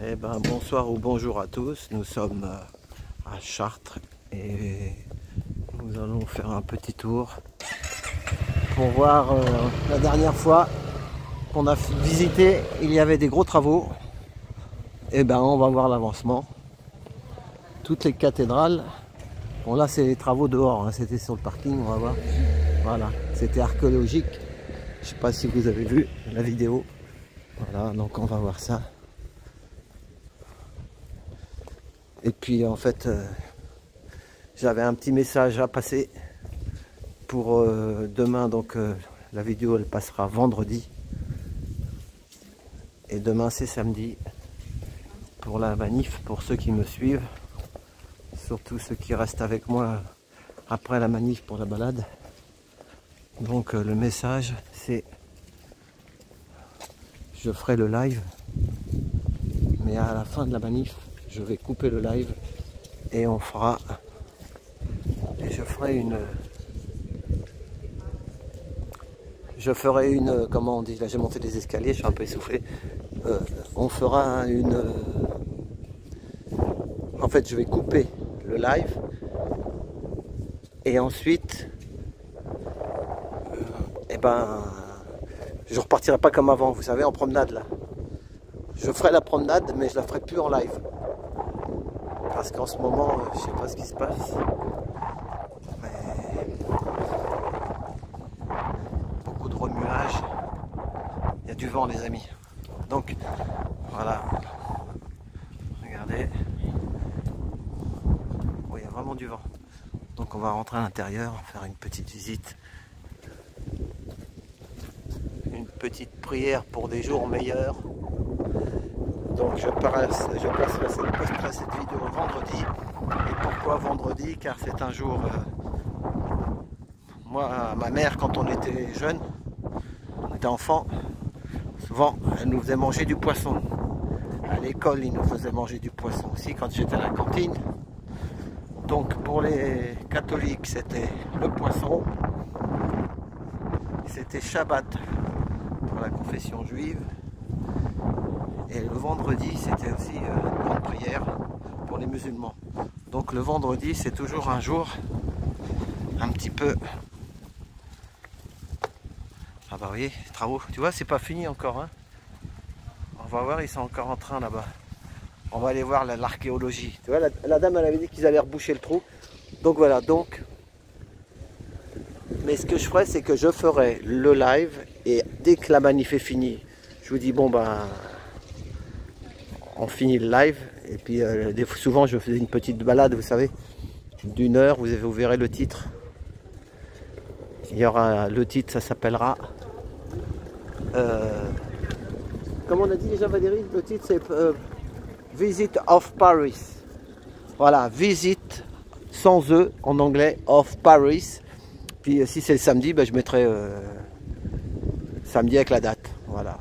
Eh ben, bonsoir ou bonjour à tous, nous sommes à Chartres et nous allons faire un petit tour pour voir la dernière fois qu'on a visité, il y avait des gros travaux. Et ben on va voir l'avancement. Toutes les cathédrales, bon là c'est les travaux dehors, hein. C'était sur le parking, on va voir. Voilà, c'était archéologique. Je sais pas si vous avez vu la vidéo. Voilà, donc on va voir ça. Et puis en fait, j'avais un petit message à passer pour demain. Donc la vidéo elle passera vendredi. Et demain c'est samedi pour la manif, pour ceux qui me suivent. Surtout ceux qui restent avec moi après la manif pour la balade. Donc le message c'est: je ferai le live, mais à la fin de la manif je vais couper le live et on fera, et je ferai une, comment on dit, là j'ai monté des escaliers, je suis un peu essoufflé. On fera une, en fait je vais couper le live et ensuite et ben je repartirai pas comme avant, vous savez, en promenade là. Je ferai la promenade mais je la ferai plus en live. Parce qu'en ce moment, je sais pas ce qui se passe. Mais beaucoup de remuage. Il y a du vent les amis. Donc voilà. Regardez. Oh, il y a vraiment du vent. Donc on va rentrer à l'intérieur, faire une petite visite. Une petite prière pour des jours meilleurs. Donc je placerai cette vidéo vendredi. Et pourquoi vendredi? Car c'est un jour... moi, ma mère, quand on était jeune, on était enfant, souvent elle nous faisait manger du poisson. À l'école, ils nous faisaient manger du poisson aussi quand j'étais à la cantine. Donc pour les catholiques, c'était le poisson. C'était Shabbat pour la confession juive. Et le vendredi, c'était aussi une grande prière pour les musulmans. Donc le vendredi, c'est toujours un jour un petit peu... Ah bah vous voyez, travaux. Tu vois, c'est pas fini encore. Hein. On va voir, ils sont encore en train là-bas. On va aller voir l'archéologie. Tu vois, la dame, elle avait dit qu'ils allaient reboucher le trou. Donc voilà, donc... Mais ce que je ferai, c'est que je ferai le live. Et dès que la manif est finie, je vous dis, bon ben... on finit le live et puis souvent je faisais une petite balade, vous savez, d'une heure. Vous verrez le titre. Il y aura le titre, ça s'appellera comment on a dit déjà Valérie? Le titre c'est Visit of Paris. Voilà, Visit sans E en anglais of Paris. Puis si c'est le samedi, ben, je mettrai samedi avec la date. Voilà,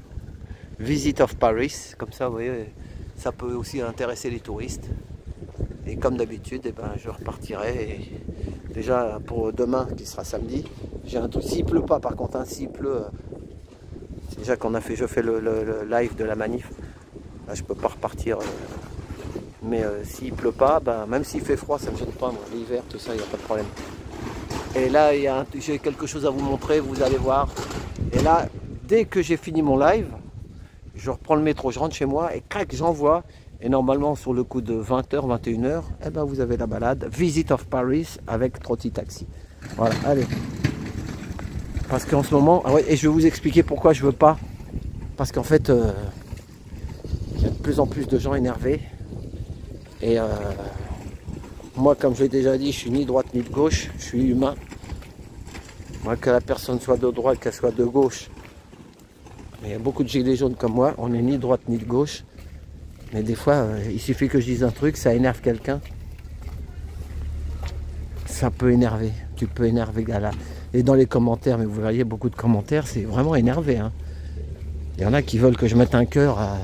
Visit of Paris, comme ça vous voyez. Ça peut aussi intéresser les touristes. Et comme d'habitude, eh ben, je repartirai. Et déjà pour demain, qui sera samedi, j'ai un truc. S'il pleut pas, par contre, hein, s'il pleut, c'est déjà qu'on a fait, je fais le live de la manif. Là, je peux pas repartir. Mais s'il pleut pas, ben, même s'il fait froid, ça me gêne pas. L'hiver, tout ça, il n'y a pas de problème. Et là, j'ai quelque chose à vous montrer. Vous allez voir. Et là, dès que j'ai fini mon live, je reprends le métro, je rentre chez moi et crac, j'envoie. Et normalement, sur le coup de 20h, 21h, eh ben, vous avez la balade Visit of Paris avec Trotti Taxi. Voilà, allez. Parce qu'en ce moment, ah ouais, et je vais vous expliquer pourquoi je veux pas. Parce qu'en fait, il y a de plus en plus de gens énervés. Et moi, comme je l'ai déjà dit, je suis ni de droite ni de gauche, je suis humain. Moi, que la personne soit de droite, qu'elle soit de gauche. Il y a beaucoup de gilets jaunes comme moi, on n'est ni de droite ni de gauche. Mais des fois, il suffit que je dise un truc, ça énerve quelqu'un. Ça peut énerver, tu peux énerver gars. Et dans les commentaires, mais vous voyez beaucoup de commentaires, c'est vraiment énervé. Hein. Il y en a qui veulent que je mette un cœur à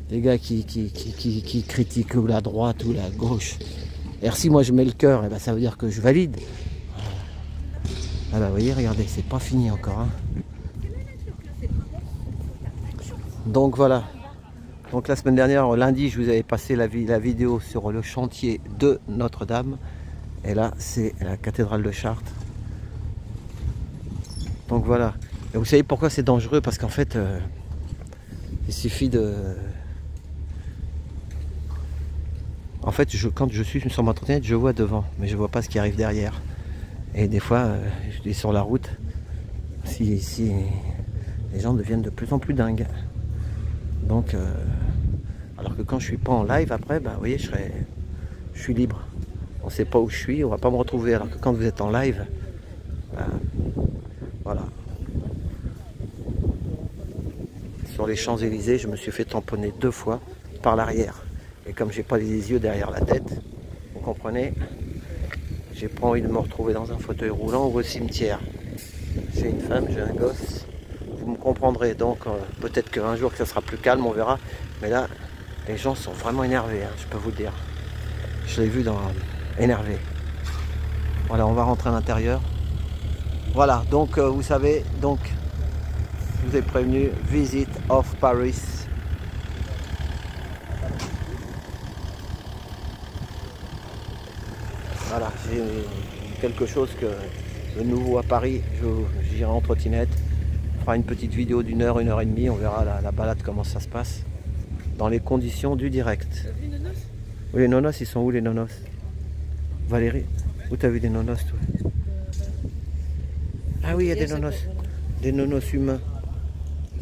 les gars qui critiquent ou la droite ou la gauche. Et si moi je mets le cœur, eh ben, ça veut dire que je valide. Ah bah vous voyez, regardez, c'est pas fini encore. Hein. Donc voilà, Donc la semaine dernière, lundi, je vous avais passé la vidéo sur le chantier de Notre-Dame. Et là, c'est la cathédrale de Chartres. Donc voilà. Et vous savez pourquoi c'est dangereux? Parce qu'en fait, il suffit de... En fait, quand je suis sur ma trottinette, je vois devant, mais je vois pas ce qui arrive derrière. Et des fois, je dis sur la route, si les gens deviennent de plus en plus dingues. Donc, alors que quand je suis pas en live, après, bah, vous voyez, je suis libre. On sait pas où je suis, on va pas me retrouver. Alors que quand vous êtes en live, bah, voilà. Sur les Champs-Élysées, je me suis fait tamponner 2 fois par l'arrière. Et comme j'ai pas les yeux derrière la tête, vous comprenez, j'ai pas envie de me retrouver dans un fauteuil roulant ou au cimetière. J'ai une femme, j'ai un gosse, vous me comprendrez. Donc peut-être qu'un jour que ça sera plus calme, on verra. Mais là, les gens sont vraiment énervés, hein, je peux vous le dire. Je l'ai vu énervé. Voilà, on va rentrer à l'intérieur. Voilà, donc vous savez, donc je vous ai prévenu, Visit of Paris. Voilà, j'ai quelque chose que de nouveau à Paris, j'irai en trottinette. On fera une petite vidéo d'1 heure, 1 heure et demie, on verra la balade, comment ça se passe. Dans les conditions du direct. T'as vu les nonos? Oui, les nonos, ils sont où les nonos? Valérie, où t'as vu des nonos toi? Ah oui, il y a des nonos. Des nonos humains.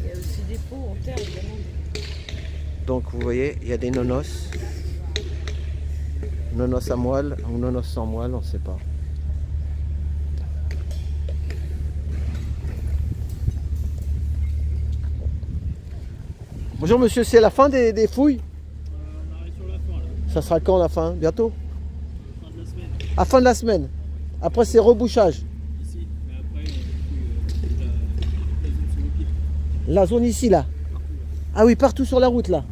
Il y a aussi des pots en terre, évidemment. Donc vous voyez, il y a des nonos. Nonos à moelle ou nonos sans moelle, on ne sait pas. Bonjour monsieur, c'est la fin des fouilles? On arrive sur la fin là. Ça sera quand la fin? Bientôt? Fin de la semaine. À fin de la semaine. Après c'est rebouchage. Ici, mais après on fouille la zone sous le pied. La zone ici là. Ah oui, partout sur la route là.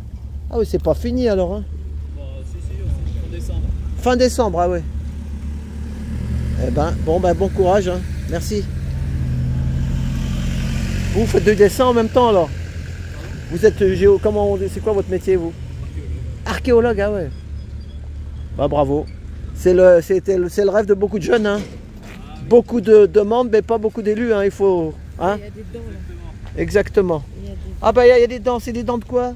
Ah oui, c'est pas fini alors hein. Bon, si, on décembre. Fin décembre, ah ouais. Eh ben, bon courage, hein. Merci. Vous faites du dessin en même temps alors? Vous êtes c'est quoi votre métier vous? Archéologue, ah ouais. Bah bravo. C'est le rêve de beaucoup de jeunes, hein. Beaucoup de demandes, mais pas beaucoup d'élus, hein. Il faut. Hein? Il y a des dents là. Exactement. Il y a des... Ah bah il y a des dents, c'est des dents de quoi? Ça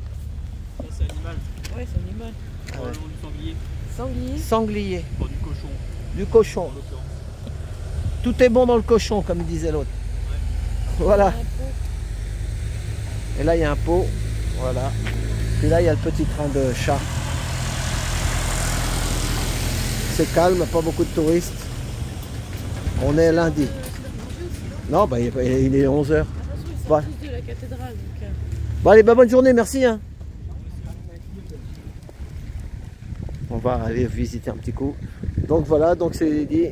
c'est animal. Ouais, c'est animal. Probablement du sanglier. Sanglier. Sanglier. Pas du cochon. Du cochon. En l'occurrence. Tout est bon dans le cochon, comme disait l'autre. Voilà. Et là, il y a un pot. Voilà. Puis là, il y a le petit train de chat. C'est calme, pas beaucoup de touristes. On est lundi. Non, bah, il est 11h. Ils sont tous de la cathédrale. Donc, Bon, allez, bah, bonne journée, merci. Hein. On va aller visiter un petit coup. Donc voilà, donc c'est dit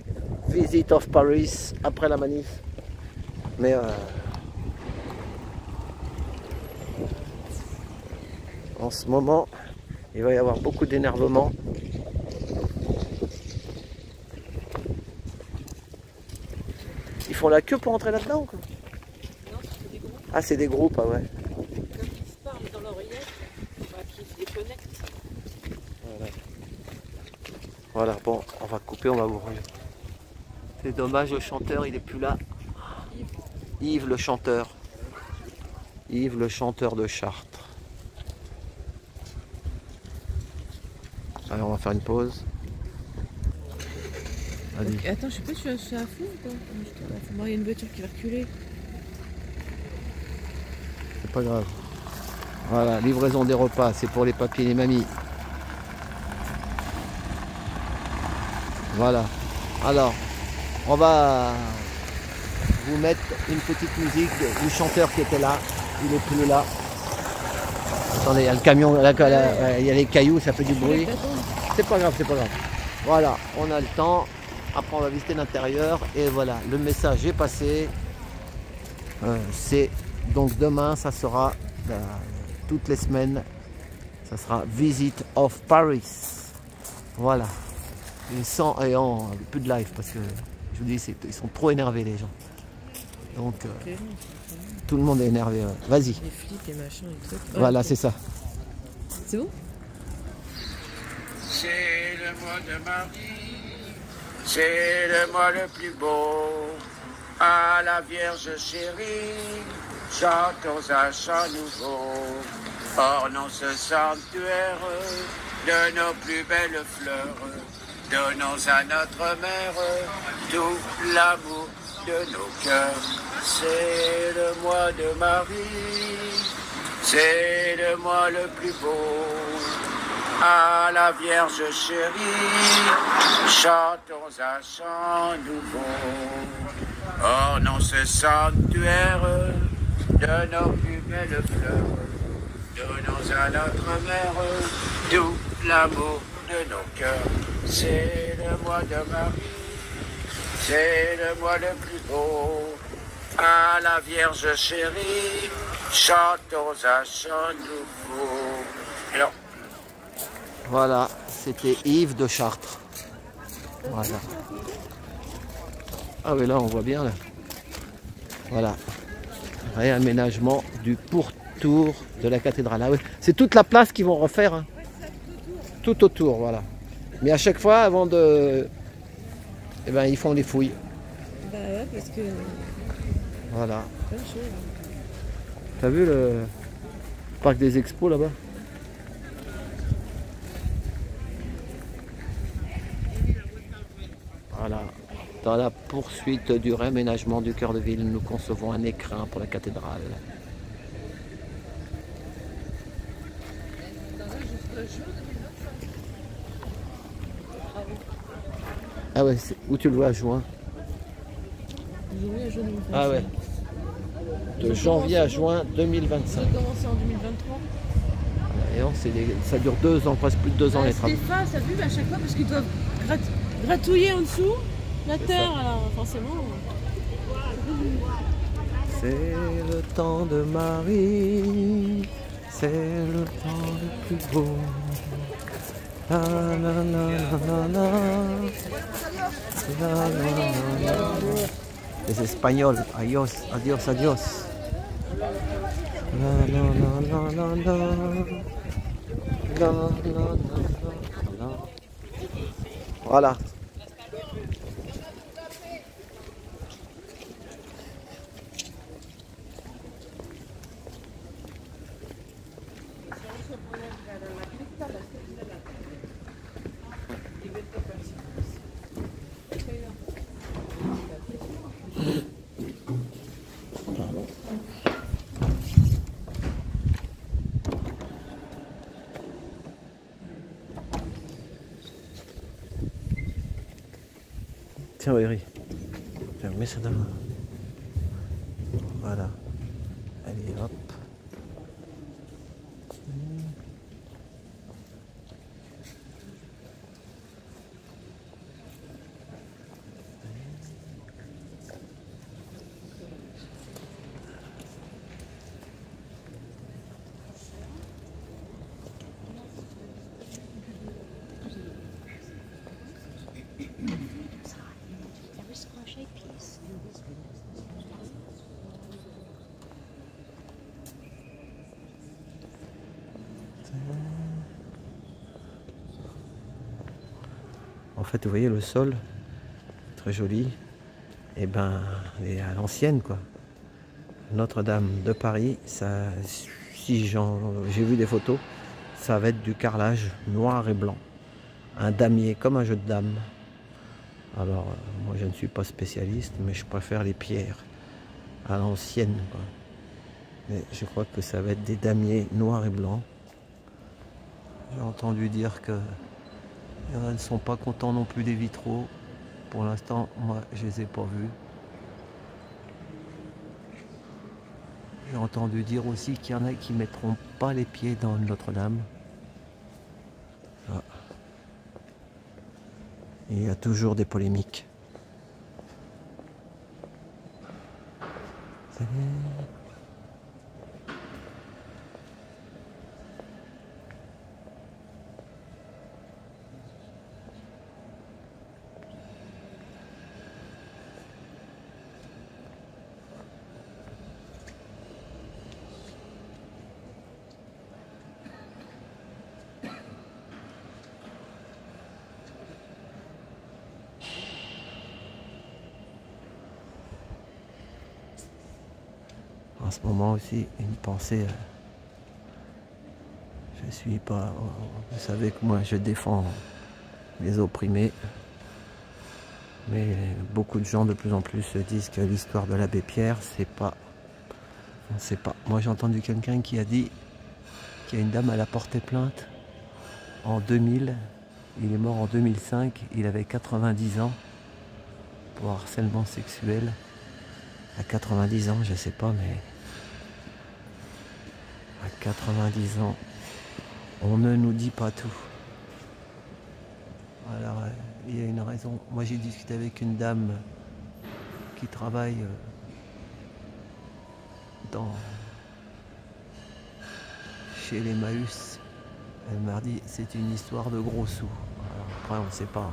Visit of Paris après la manif. Mais en ce moment, il va y avoir beaucoup d'énervement. Ils font la queue pour entrer là-dedans ou quoi? non, c'est des groupes. Ah, c'est des groupes, ah ouais. Comme ils se parlent dans l'oreillette, bah, qui se déconnectent. Voilà. Voilà, bon, on va couper, on va ouvrir. C'est dommage, le chanteur, il est plus là. Yves le chanteur. Yves le chanteur de Chartres. Allez, on va faire une pause. Allez. Donc, attends, je sais pas, je suis à fond ou pas? Il y a une voiture qui va reculer. C'est pas grave. Voilà, livraison des repas, c'est pour les papiers et les mamies. Voilà. Alors, on va vous mettre une petite musique du chanteur qui était là. Il est plus là. Attendez, il y a le camion, il y a les cailloux, ça fait du bruit. C'est pas grave, c'est pas grave. Voilà, on a le temps. Après, on va visiter l'intérieur. Et voilà, le message est passé. C'est donc demain, ça sera toutes les semaines. Ça sera Visit of Paris. Voilà. Et plus de live parce que je vous dis, ils sont trop énervés les gens. Donc tout le monde est énervé. Ouais. Vas-y. Les flics et machin et trucs. Voilà, c'est ça. C'est bon? C'est le mois de mardi, c'est le mois le plus beau. À la Vierge chérie, chantons un chant nouveau. Ornons ce sanctuaire de nos plus belles fleurs. Donnons à notre mère tout l'amour de nos cœurs. C'est le mois de Marie, c'est le mois le plus beau. À la Vierge chérie, chantons un chant nouveau. Ornons ce sanctuaire de nos plus belles fleurs. Donnons à notre mère tout l'amour de nos cœurs. C'est le mois de Marie, c'est le mois le plus beau. À la Vierge chérie, chantons un chant nouveau. Alors, Voilà, c'était Yves de Chartres. Voilà. Ah oui, là on voit bien là. Voilà. Réaménagement du pourtour de la cathédrale. Ah oui. C'est toute la place qu'ils vont refaire. Hein. Tout autour, voilà. Mais à chaque fois, avant de... Eh ben, ils font les fouilles. Bah ouais, parce que... Voilà. Plein de choses. T'as vu le parc des expos là-bas? Voilà. Dans la poursuite du réaménagement du cœur de ville, nous concevons un écrin pour la cathédrale. Ah ouais, où tu le vois à juin? Janvier à juin 2025. Ah ouais. De janvier à juin 2025. Ça a commencé en 2023. Et non, ça dure 2 ans, presque plus de 2 ans les travaux. Stéphane, ça vu à chaque fois parce qu'ils doivent gratouiller en dessous la terre, alors forcément. C'est le temps de Marie, c'est le temps le plus beau. La la la la la. La la la la. Les Espagnols, adios, adios, adios. La la la la la la. La la la la la. Voilà. Tiens, Valérie. Tiens, mets ça dans. Voilà. Allez, hop. En fait, vous voyez le sol, très joli, et ben, et à l'ancienne quoi. Notre-Dame de Paris, ça, si j'ai vu des photos, ça va être du carrelage noir et blanc, un damier comme un jeu de dames. Alors, moi je ne suis pas spécialiste, mais je préfère les pierres à l'ancienne. Mais je crois que ça va être des damiers noirs et blancs. J'ai entendu dire que il y en a ne sont pas contents non plus des vitraux. Pour l'instant, moi, je les ai pas vus. J'ai entendu dire aussi qu'il y en a qui mettront pas les pieds dans Notre-Dame. Ah. Il y a toujours des polémiques. En ce moment aussi, une pensée. Je suis pas. Vous savez que moi je défends les opprimés. Mais beaucoup de gens de plus en plus se disent que l'histoire de l'abbé Pierre, c'est pas. On sait pas. Moi j'ai entendu quelqu'un qui a dit qu'il y a une dame, elle a porté plainte en 2000. Il est mort en 2005. Il avait 90 ans pour harcèlement sexuel. À 90 ans, je sais pas, mais à 90 ans, on ne nous dit pas tout. Alors, il y a une raison. Moi, j'ai discuté avec une dame qui travaille chez les Maüs. Elle m'a dit c'est une histoire de gros sous. Alors, après, on ne sait pas.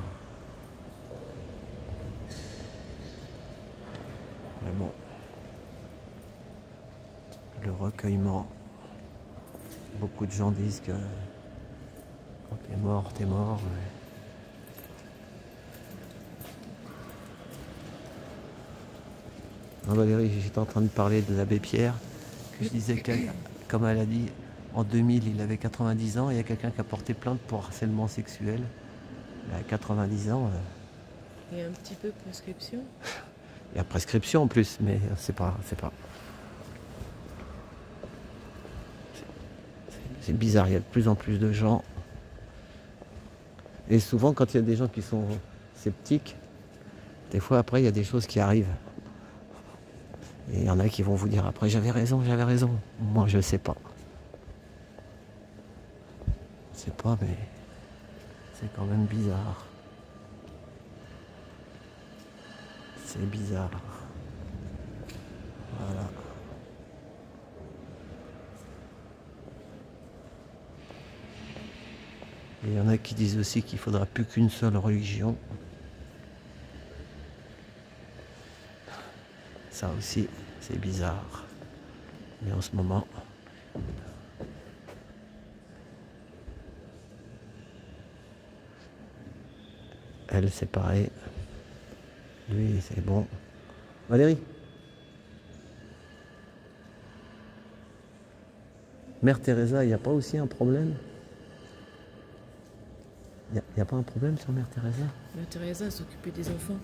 Mais bon, le recueillement. Beaucoup de gens disent que quand t'es mort, t'es mort. Non, Valérie, j'étais en train de parler de l'abbé Pierre, que je disais que, comme elle a dit, en 2000, il avait 90 ans, et il y a quelqu'un qui a porté plainte pour harcèlement sexuel. Il a 90 ans. Il y a un petit peu de prescription. Il y a prescription en plus, mais c'est pas. C'est bizarre, il y a de plus en plus de gens. Et souvent, quand il y a des gens qui sont sceptiques, des fois après, il y a des choses qui arrivent. Et il y en a qui vont vous dire après, j'avais raison. Moi, je sais pas. Je sais pas, mais c'est quand même bizarre. C'est bizarre. Voilà. Et il y en a qui disent aussi qu'il ne faudra plus qu'une seule religion. Ça aussi, c'est bizarre. Mais en ce moment, elle, c'est pareil. Lui, c'est bon. Valérie? Mère Teresa, il n'y a pas aussi un problème? Il n'y a pas un problème sur Mère Teresa? Mère Teresa s'occupait des enfants.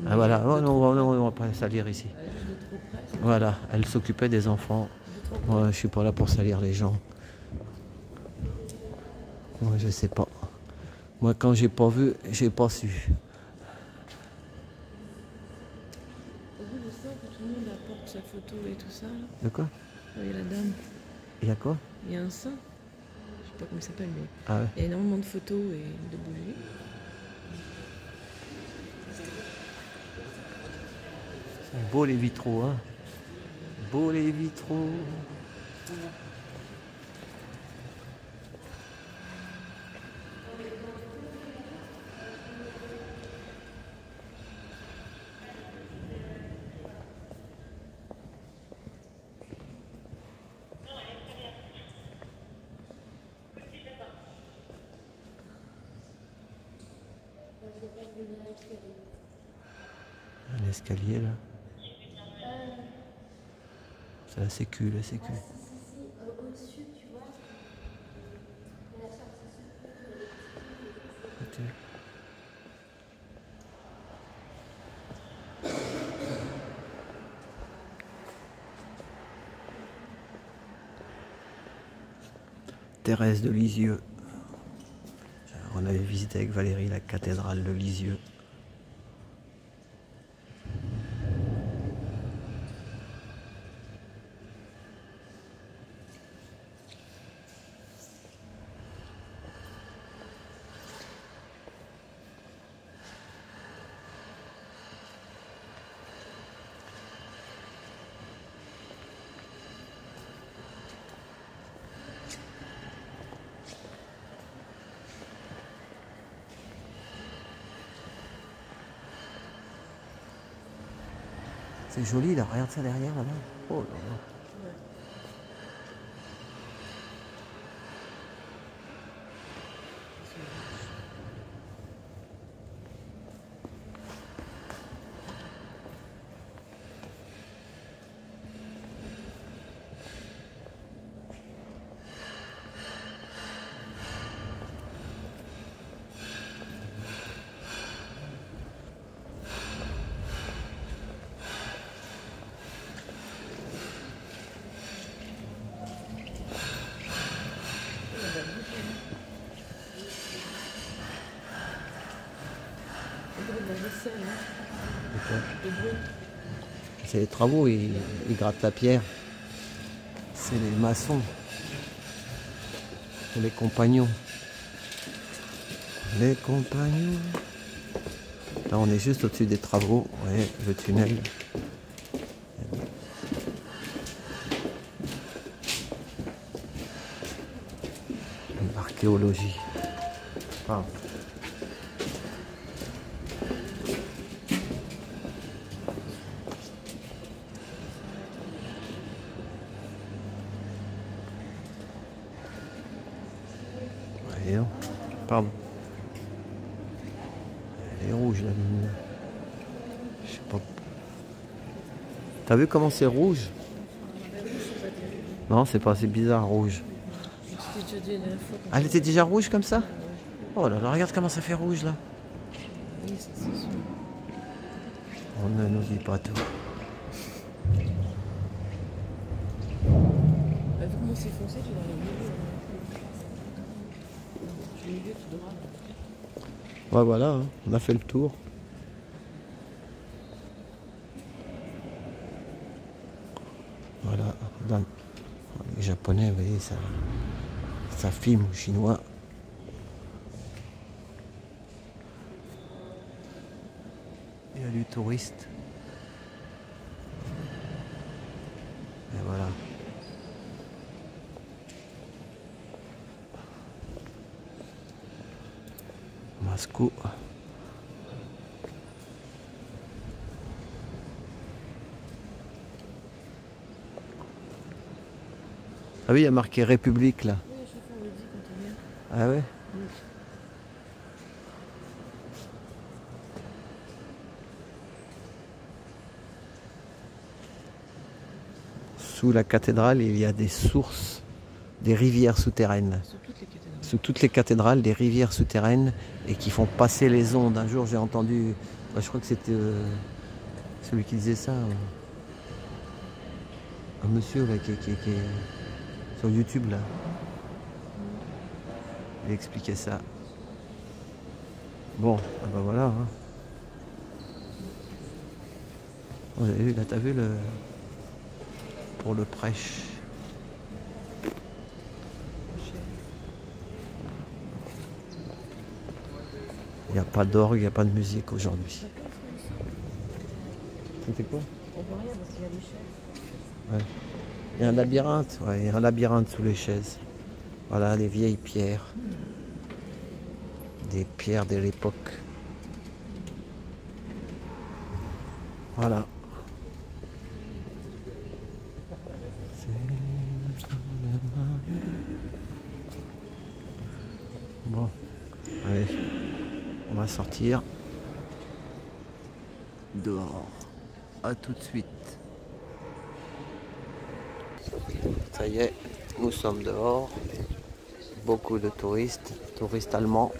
Ah voilà, oh, non, on va pas salir ici. Voilà, elle s'occupait des enfants. Moi, je suis pas là pour salir les gens. Moi, je sais pas. Moi, quand j'ai pas vu, j'ai pas su. Au bout de ça, que tout le monde apporte sa photo et tout ça, là. De quoi? Il y a la dame. Il y a quoi? Il y a un saint. Je sais pas comment il s'appelle, mais Ah ouais. il y a énormément de photos et de bougies. Beau les vitraux, hein. Beau les vitraux. Un escalier là. C'est la sécu, la sécu. Au-dessus, tu vois. Ok. Thérèse de Lisieux. On avait visité avec Valérie la cathédrale de Lisieux. C'est joli là, regarde ça derrière là-bas. Oh là là. c'est les travaux, ils grattent la pierre. C'est les maçons. C'est les compagnons. Les compagnons. Là, on est juste au-dessus des travaux. Vous voyez, le tunnel. L'archéologie. Ah. Voyons. Pardon. Elle est rouge la lune. Je sais pas. T'as vu comment c'est rouge? Non, c'est pas, c'est bizarre rouge. Ah, elle était déjà rouge comme ça? Oh là là, regarde comment ça fait rouge là. On ne nous dit pas tout. Comment c'est foncé, tu dans le milieu. Le milieu tout droit. Ouais, voilà, hein, on a fait le tour. Voilà, dans les Japonais, vous voyez, ça filme aux Chinois. Il y a du touriste. Et voilà. Moscou. Ah oui, il y a marqué République là. Oui, à chaque fois on le dit quand on vient. Ah ouais? Sous la cathédrale, il y a des sources, des rivières souterraines. Sur toutes les cathédrales. Sous toutes les cathédrales, des rivières souterraines et qui font passer les ondes. Un jour, j'ai entendu, je crois que c'était celui qui disait ça, un monsieur là, qui est sur YouTube là. Il expliquait ça. Bon, ah ben voilà. Hein. Vous avez vu, là, t'as vu le pour le prêche. Il n'y a pas d'orgue, il n'y a pas de musique aujourd'hui. C'était quoi? On voit rien parce qu'il y a des chaises. Ouais. Il y a un labyrinthe, ouais, il y a un labyrinthe sous les chaises. Voilà les vieilles pierres. Des pierres de l'époque. Voilà. Bon, allez, on va sortir dehors. À tout de suite. Ça y est, nous sommes dehors. Beaucoup de touristes, touristes allemands.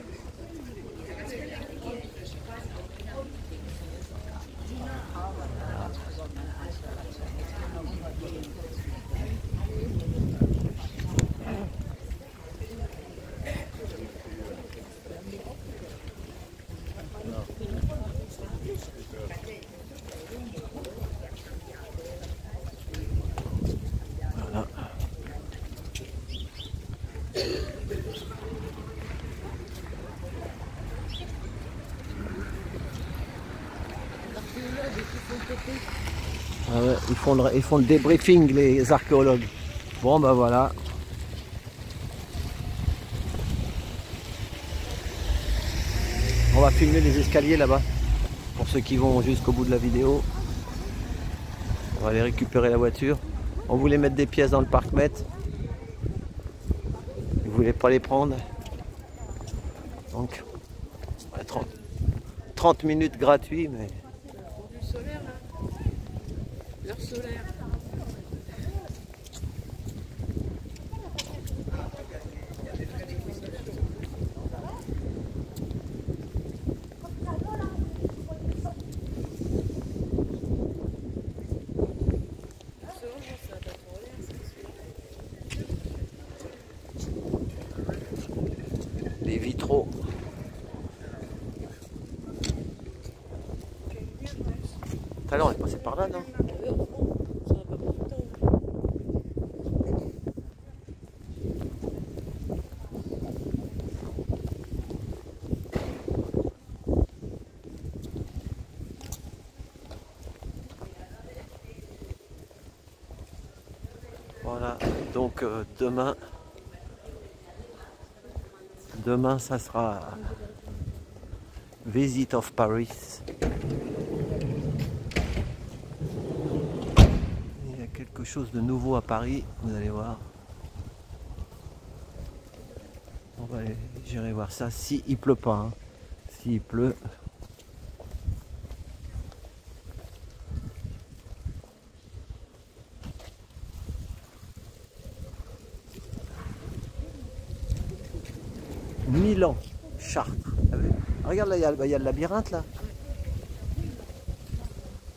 Voilà. Ah ouais, ils font le débriefing, les archéologues. Bon, ben voilà. On va filmer les escaliers là-bas. Pour ceux qui vont jusqu'au bout de la vidéo. On va aller récupérer la voiture. On voulait mettre des pièces dans le parc-mètre. Ils ne voulaient pas les prendre. Donc, 30 minutes gratuits, mais... Du solaire là. L'heure solaire. Les vitraux. Tout à l'heure on est passé par là, non? Oui, Voilà, donc demain, ça sera Visit of Paris. Il y a quelque chose de nouveau à Paris, vous allez voir. J'irai voir ça si il pleut pas. Hein. S'il pleut. Milan, Chartres. Regarde là, il y a le labyrinthe là.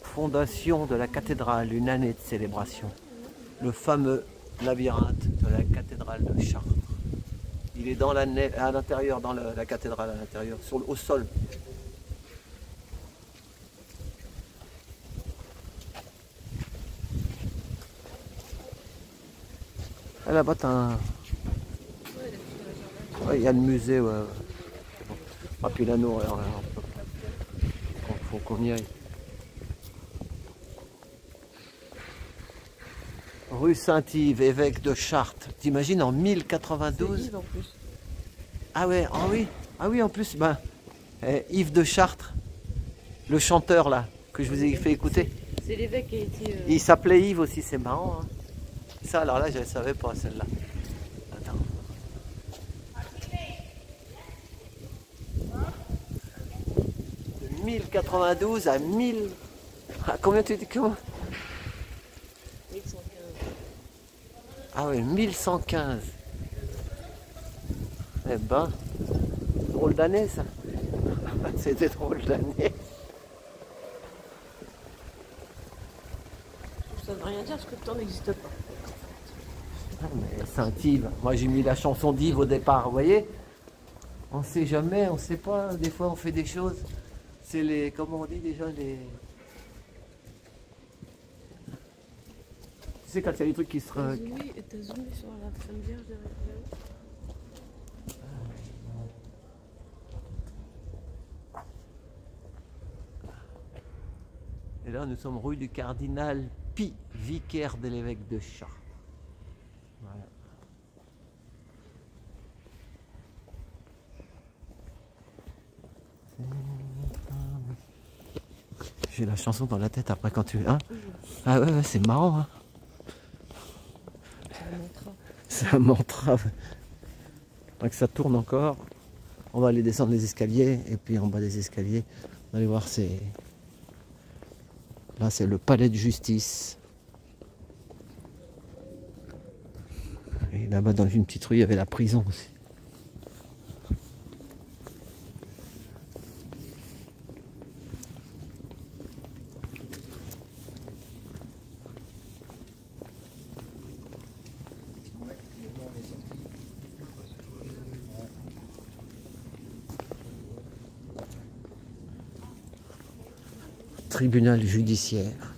Fondation de la cathédrale, une année de célébration. Le fameux labyrinthe de la cathédrale de Chartres. Il est dans à l'intérieur, dans la cathédrale à l'intérieur, au sol. Ah, là-bas, t'as un... Ouais, il y a le musée, ouais. Bon. Ah, puis là, nous, faut qu'on y aille. Rue Saint-Yves, évêque de Chartres. T'imagines en 1092 en plus. Ah ouais, ah oui, ah oui en plus, ben, Yves de Chartres, le chanteur là, que je vous ai fait écouter. C'est l'évêque qui a été... Il s'appelait Yves aussi, c'est marrant. Hein. Ça alors là, je ne savais pas celle-là. Attends. De 1092 à 1000... Ah, combien tu dis comment? 1115. Ah oui, 1115. Eh ben, drôle d'année ça. C'était drôle d'année. Ça ne veut rien dire parce que le temps n'existe pas. Ah, mais Saint-Yves, moi j'ai mis la chanson d'Yves au départ, vous voyez? On sait jamais, on sait pas, des fois on fait des choses. C'est les, comment on dit déjà, les... Tu sais quand il y a des trucs qui se... T'as zoomé sur la Sainte Vierge de là-haut. Et là nous sommes rue du Cardinal Pi, vicaire de l'évêque de Chartres. Voilà. J'ai la chanson dans la tête après quand tu... Hein? Ah ouais, ouais c'est marrant. Hein? C'est un mantra. Donc ça tourne encore. On va aller descendre les escaliers. Et puis en bas des escaliers, on va aller voir, c'est... Là c'est le palais de justice. Et là-bas dans une petite rue, il y avait la prison aussi. Tribunal judiciaire.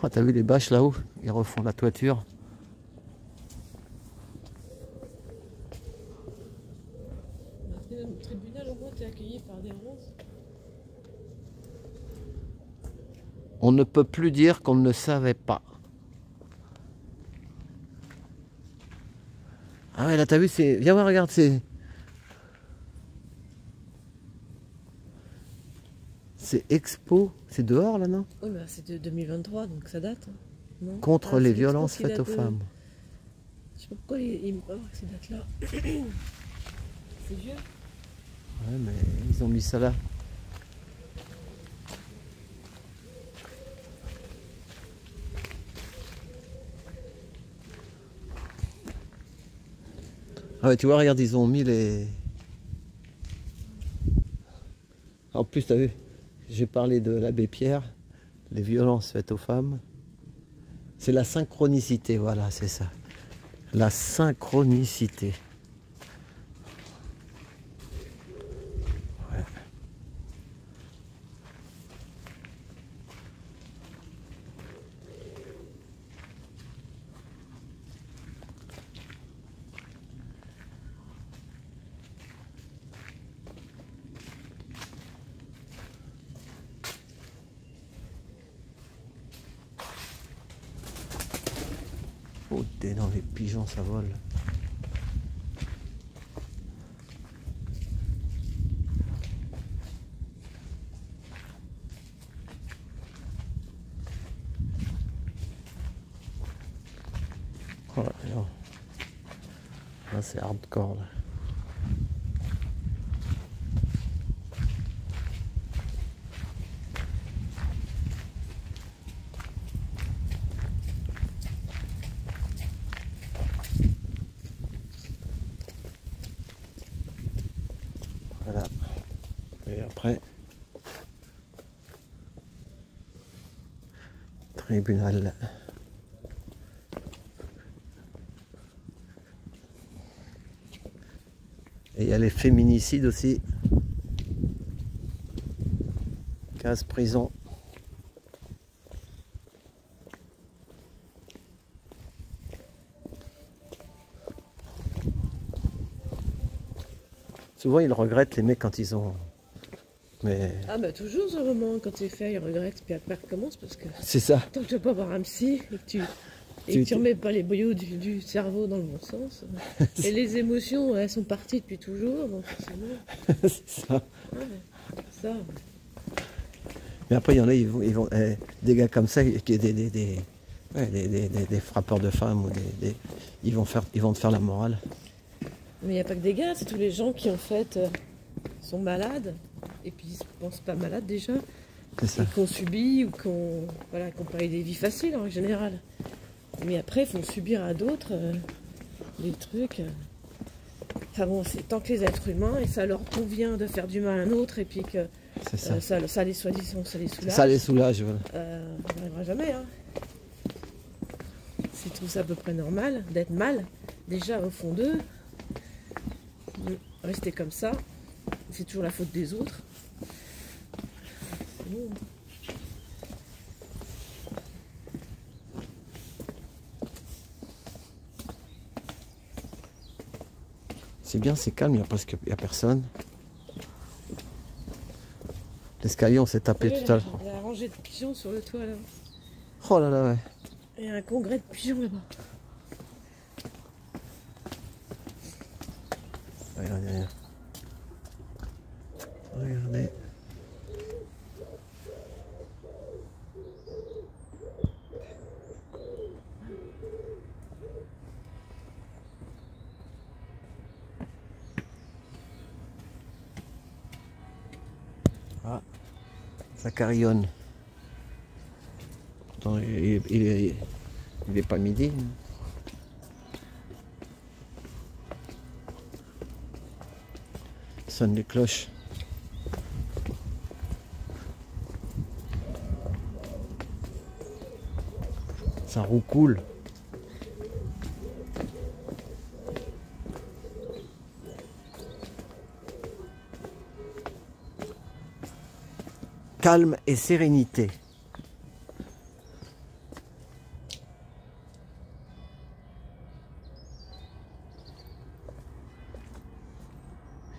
Oh, t'as vu les bâches là-haut? Ils refont la toiture. Le tribunal, au moins, t'es accueilli par des roses. On ne peut plus dire qu'on ne savait pas. Ah ouais, là t'as vu, c'est... Viens voir, regarde, c'est... C'est Expo, c'est dehors là, non? Oui, mais c'est de 2023, donc ça date. Hein. Non Contre ah, les violences faites aux de... femmes. Je sais pas pourquoi il me parle ces dates-là. C'est vieux. Ouais, mais ils ont mis ça là. Ah ouais, tu vois, regarde, ils ont mis les... En plus, tu as vu, j'ai parlé de l'abbé Pierre, les violences faites aux femmes. C'est la synchronicité, voilà, c'est ça. La synchronicité. Ouais. Oh, dans les pigeons, ça vole. Oh là, non. Là c'est hardcore là. Voilà. Et après, tribunal. Et il y a les féminicides aussi. 15 prisons. Souvent ils regrettent les mecs quand ils ont... Mais... Ah bah toujours ce moment, quand c'est fait, il regrette, puis après il recommence parce que C'est ça. tant que tu vas pas voir un psy et que tu remets pas les boyaux du cerveau dans le bon sens. Et les émotions, elles sont parties depuis toujours, donc forcément. C'est ça. Ouais, ça. Mais après il y en a, ils vont des gars comme ça, qui des frappeurs de femmes, ou ils vont te faire la morale. Mais il n'y a pas que des gars, c'est tous les gens qui en fait sont malades, et puis ils se pensent pas malades déjà, C'est ça. et qu'on subit ou qu'on pas eu des vies faciles en général. Mais après, ils font subir à d'autres des trucs. Enfin bon, c'est tant que les êtres humains, et ça leur convient de faire du mal à un autre, et puis que C'est ça. ça les soi-disant, ça les soulage. Ça les soulage, voilà. On n'arrivera jamais. Hein. C'est tout ça à peu près normal d'être mal, déjà au fond d'eux. Rester comme ça, c'est toujours la faute des autres. C'est bon. C'est bien, c'est calme, il n'y a personne. L'escalier, on s'est tapé tout à l'heure. La rangée de pigeons sur le toit là. Oh là là, ouais. Il y a un congrès de pigeons là-bas. Regardez. Regardez. Ah, ça carillonne. Pourtant, il est pas midi. Sonne les cloches. Ça roucoule. Calme et sérénité.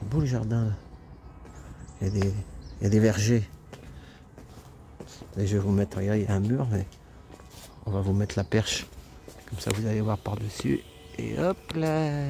Beau le jardin là. Il y a des vergers. Et je vais vous mettre, regardez, il y a un mur, mais on va vous mettre la perche. Comme ça vous allez voir par-dessus. Et hop là.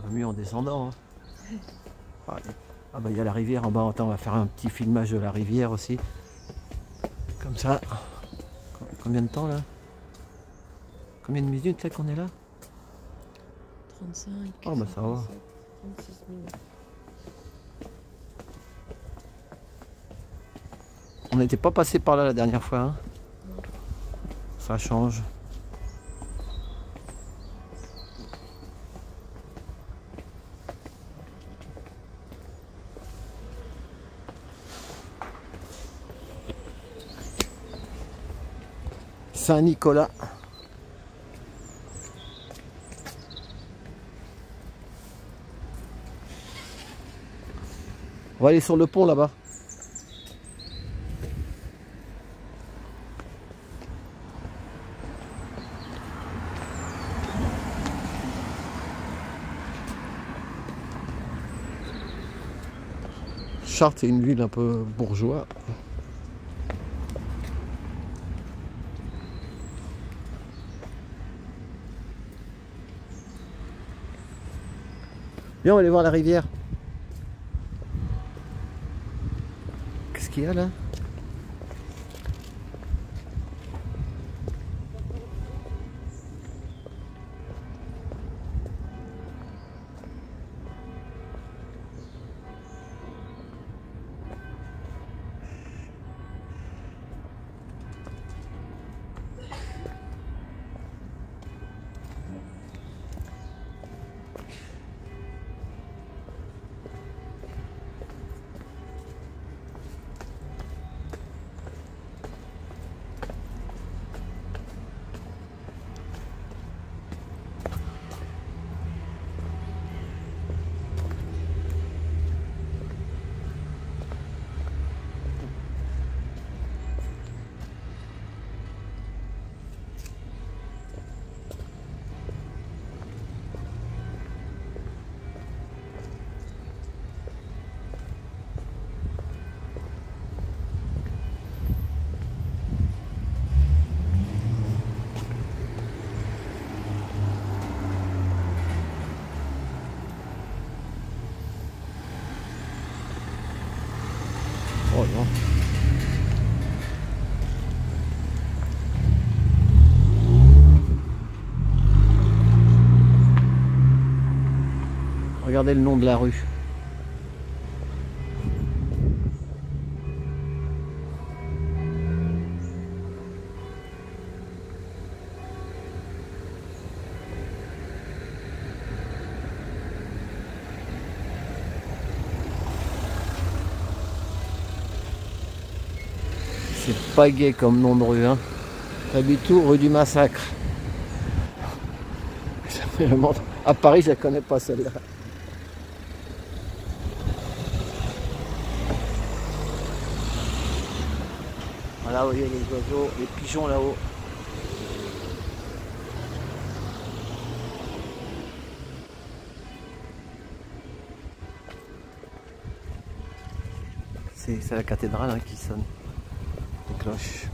Mieux en descendant. Hein. Ah bah il y a la rivière en bas. Attends, on va faire un petit filmage de la rivière aussi. Comme ça. Combien de temps là? Combien de minutes là qu'on est là? 35. Oh bah ça va. 36 minutes. On n'était pas passé par là la dernière fois. Hein. Ça change. Saint-Nicolas. On va aller sur le pont là-bas. Chartres, c'est une ville un peu bourgeoise. Viens, on va aller voir la rivière. Qu'est-ce qu'il y a là? Oh non. Regardez le nom de la rue. C'est pas gai comme nom de rue, hein. Habitou, rue du Massacre. À Paris, je la connais pas celle-là. Voilà, vous voyez les oiseaux, les pigeons là-haut. C'est la cathédrale hein, qui sonne. Les cloches.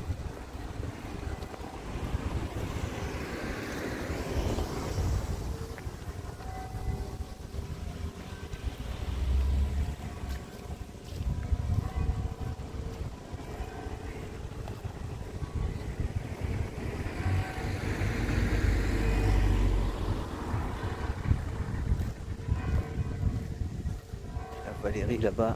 La Valérie là-bas.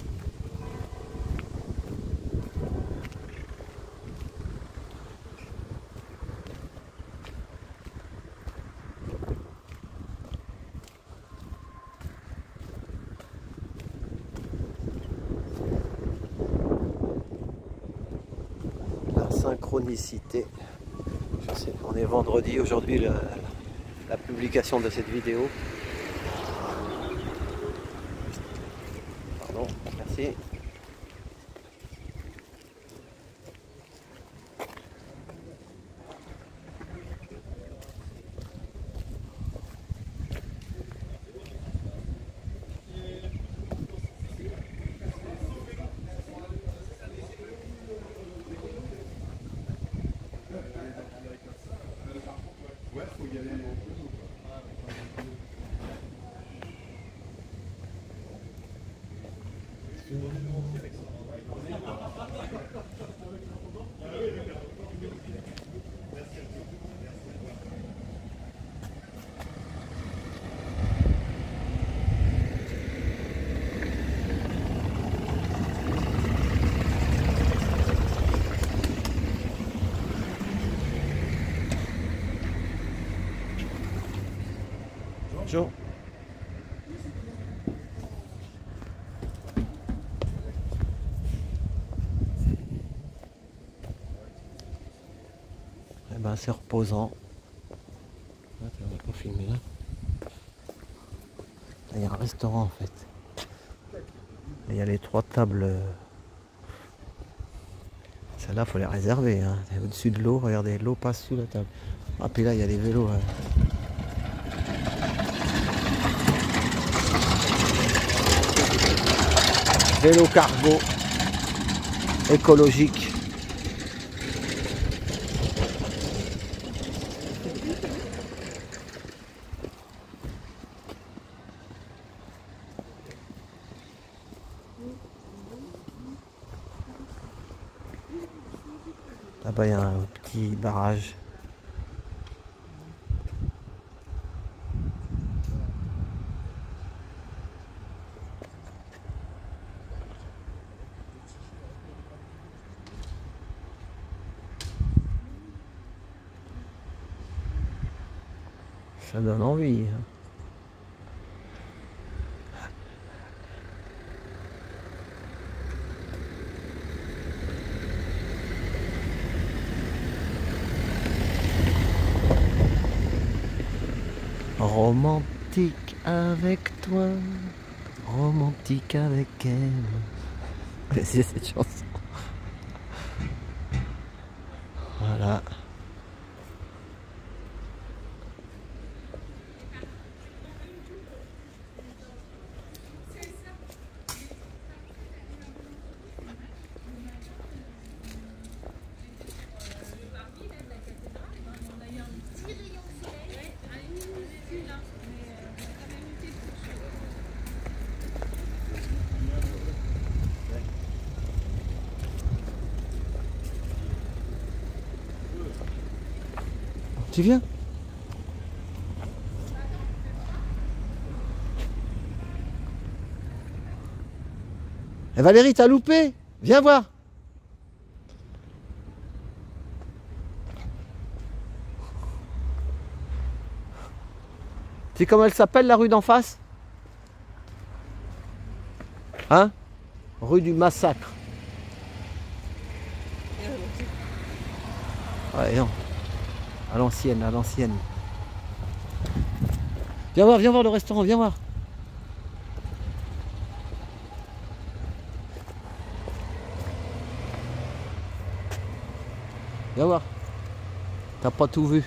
Synchronicité. Je sais, on est vendredi aujourd'hui, la publication de cette vidéo. Pardon, merci. Bonjour. ben, c'est reposant. Attends, on va pas filmer là. Là, il y a un restaurant en fait. Il y a les 3 tables. Celles-là, faut les réserver. Hein. Au-dessus de l'eau, regardez, l'eau passe sous la table. Ah, puis là, il y a les vélos. Vélo cargo écologique. Là-bas, il y a un petit barrage. Ça donne envie. Hein. Romantique avec toi, romantique avec elle. C'est cette chanson. Voilà. Tu viens? Eh Valérie, t'as loupé? Viens voir. Tu sais comment elle s'appelle la rue d'en face? Hein? Rue du Massacre. Ouais, non. À l'ancienne, à l'ancienne. Viens voir le restaurant, viens voir. Viens voir. T'as pas tout vu.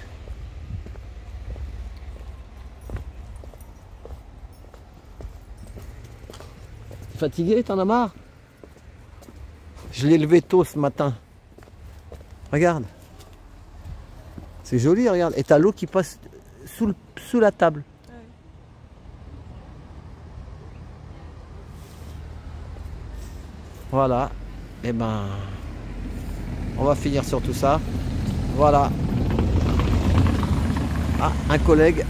T'es fatigué, t'en as marre? Je l'ai levé tôt ce matin. Regarde. C'est joli, regarde. Et t'as l'eau qui passe sous la table. Ouais. Voilà. Et ben, on va finir sur tout ça. Voilà. Ah, un collègue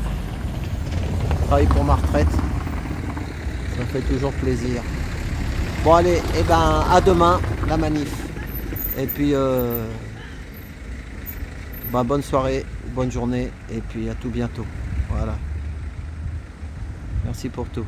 travaille pour ma retraite. Ça fait toujours plaisir. Bon allez, et ben à demain la manif. Et puis bonne soirée, bonne journée et puis à tout bientôt. Voilà. Merci pour tout.